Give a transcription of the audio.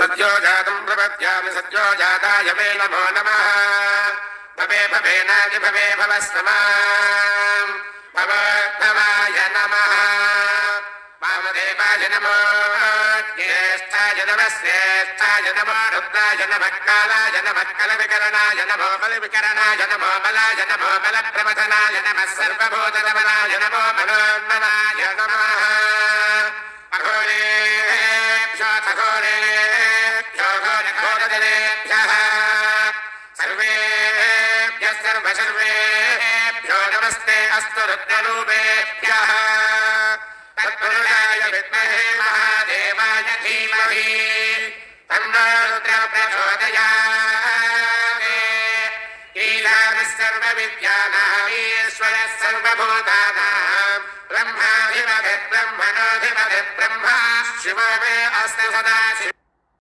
सद्यो जातं प्रपद्यामि सद्यो जाताय मे नमो नमः भवे भवेनादि भवे भवस्तमाम् भवद्भवाय नमः वामदेवाय नमो ज्येष्ठाय नमः श्रेष्ठाय नमो रुद्राय नमः कालाय नमः कलविकरणाय नमो बलविकरणाय नमो बलाय नमो बलप्रवचनाय नमः सर्वभूतनमनाय नमो मनोन्मनाय नमः अघोरेभ्यो घोरेभ्यो घोरघोरजनेभ्यः सर्वेभ्यः सर्वसर्वेभ्यो नमस्ते अस्तु रुद्ररूपेभ्यः तत्पुरुषाय विद्महे महादेवाय धीमहि तन्नो रुद्रः प्रचोदयात् ईशानः सर्वविद्यानाम् ईश्वरः सर्वभूतानां ब्रह्माधिपतिर्ब्रह्मणोऽधिपतिर्ब्रह्मा शिवो मे अस्तु सदा